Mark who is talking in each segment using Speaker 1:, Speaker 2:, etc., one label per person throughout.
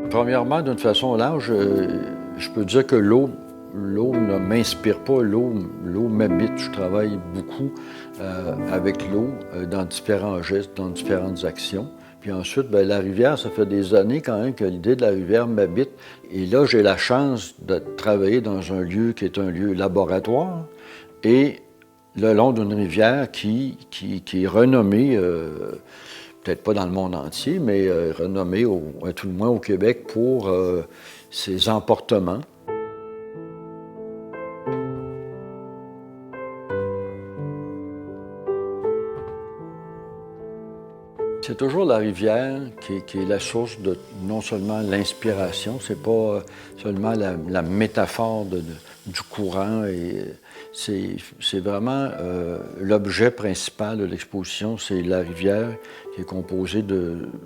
Speaker 1: Premièrement, d'une façon large, je peux dire que l'eau ne m'inspire pas, l'eau m'habite. Je travaille beaucoup avec l'eau dans différents gestes, dans différentes actions. Puis ensuite, bien, la rivière, ça fait des années quand même que l'idée de la rivière m'habite. Et là, j'ai la chance de travailler dans un lieu qui est un lieu laboratoire et le long d'une rivière qui est renommée, peut-être pas dans le monde entier, mais renommée, à tout le moins au Québec, pour ses emportements. C'est toujours la rivière qui est la source de non seulement l'inspiration, c'est pas seulement la métaphore du courant, et c'est vraiment l'objet principal de l'exposition, c'est la rivière qui est composée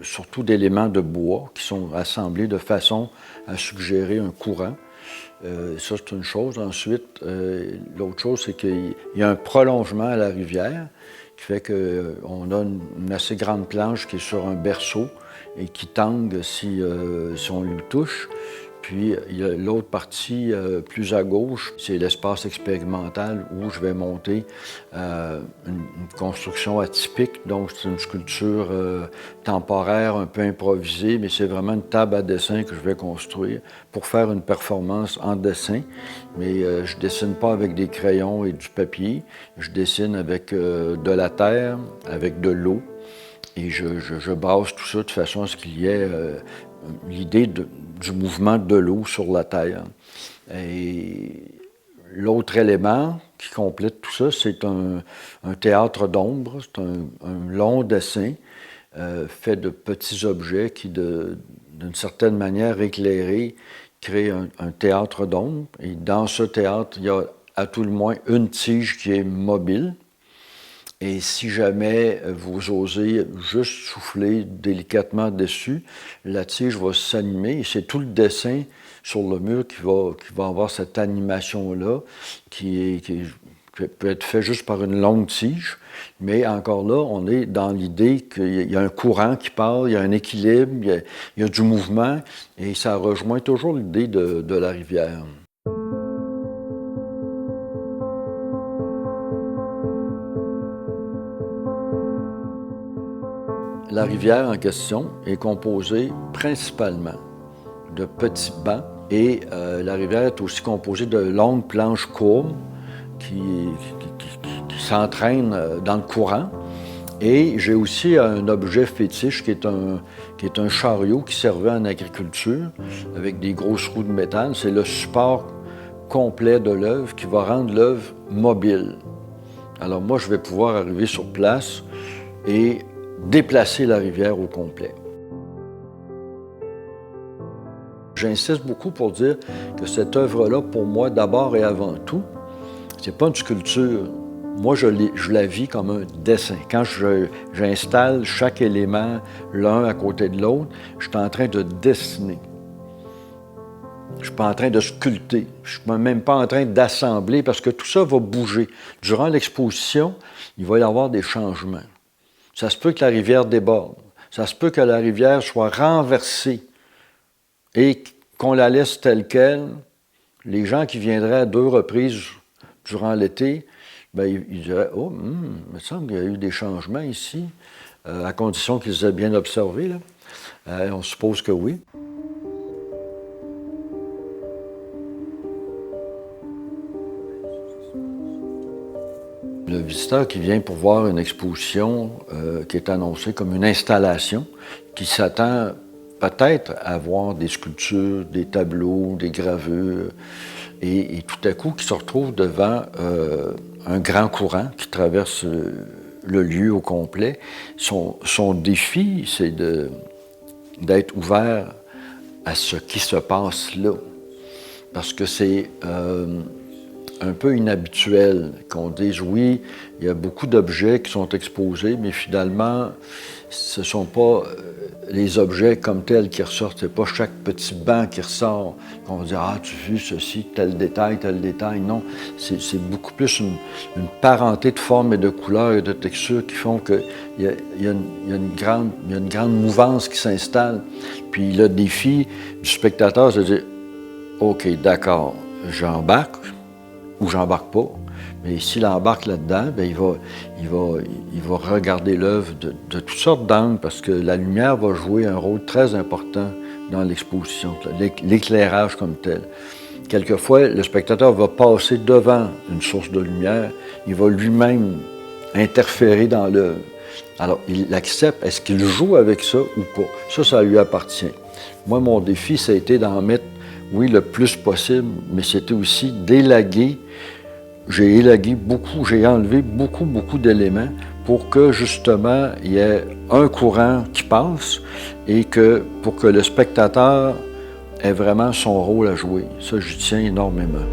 Speaker 1: surtout d'éléments de bois qui sont assemblés de façon à suggérer un courant. Ça, c'est une chose. Ensuite, l'autre chose, c'est qu'il y a un prolongement à la rivière qui fait qu'on a une assez grande planche qui est sur un berceau et qui tangue si on lui touche. Puis, il y a l'autre partie plus à gauche, c'est l'espace expérimental où je vais monter une construction atypique. Donc, c'est une sculpture temporaire, un peu improvisée, mais c'est vraiment une table à dessin que je vais construire pour faire une performance en dessin. Mais je ne dessine pas avec des crayons et du papier. Je dessine avec de la terre, avec de l'eau. Et je base tout ça de façon à ce qu'il y ait l'idée du mouvement de l'eau sur la terre. Et l'autre élément qui complète tout ça, c'est un théâtre d'ombre. C'est un long dessin fait de petits objets qui, d'une certaine manière éclairés, créent un théâtre d'ombre. Et dans ce théâtre, il y a à tout le moins une tige qui est mobile. Et si jamais vous osez juste souffler délicatement dessus, la tige va s'animer et c'est tout le dessin sur le mur qui va avoir cette animation-là qui peut être fait juste par une longue tige. Mais encore là, on est dans l'idée qu'il y a un courant qui part, il y a un équilibre, il y a du mouvement et ça rejoint toujours l'idée de la rivière. La rivière en question est composée principalement de petits bancs et la rivière est aussi composée de longues planches courbes qui s'entraînent dans le courant. Et j'ai aussi un objet fétiche qui est un chariot qui servait en agriculture avec des grosses roues de métal. C'est le support complet de l'œuvre qui va rendre l'œuvre mobile. Alors moi, je vais pouvoir arriver sur place et déplacer la rivière au complet. J'insiste beaucoup pour dire que cette œuvre-là, pour moi, d'abord et avant tout, c'est pas une sculpture. Moi, je la vis comme un dessin. Quand j'installe chaque élément l'un à côté de l'autre, je suis en train de dessiner. Je ne suis pas en train de sculpter. Je ne suis même pas en train d'assembler parce que tout ça va bouger. Durant l'exposition, il va y avoir des changements. Ça se peut que la rivière déborde. Ça se peut que la rivière soit renversée et qu'on la laisse telle qu'elle. Les gens qui viendraient à 2 reprises durant l'été, bien, ils diraient « Oh, il me semble qu'il y a eu des changements ici, à condition qu'ils aient bien observé. » On suppose que oui. Le visiteur qui vient pour voir une exposition qui est annoncée comme une installation, qui s'attend peut-être à voir des sculptures, des tableaux, des gravures, et tout à coup qui se retrouve devant un grand courant qui traverse le lieu au complet. Son défi, c'est d'être ouvert à ce qui se passe là, parce que c'est un peu inhabituel qu'on dise oui, il y a beaucoup d'objets qui sont exposés, mais finalement, ce ne sont pas les objets comme tels qui ressortent. C'est pas chaque petit banc qui ressort, qu'on va dire « Ah, tu as vu ceci, tel détail, tel détail ». Non, c'est beaucoup plus une parenté de formes et de couleurs et de textures qui font qu'il y a une grande mouvance qui s'installe. Puis le défi du spectateur, c'est de dire « OK, d'accord, j'embarque ou j'embarque pas ». Mais s'il embarque là-dedans, bien, il va regarder l'œuvre de toutes sortes d'angles parce que la lumière va jouer un rôle très important dans l'exposition, l'éclairage comme tel. Quelquefois, le spectateur va passer devant une source de lumière, il va lui-même interférer dans l'œuvre. Alors, il accepte, est-ce qu'il joue avec ça ou pas? Ça lui appartient. Moi, mon défi, ça a été d'en mettre, oui, le plus possible, mais c'était aussi d'élaguer. J'ai élagué beaucoup, j'ai enlevé beaucoup d'éléments pour que, justement, il y ait un courant qui passe et pour que le spectateur ait vraiment son rôle à jouer. Ça, j'y tiens énormément.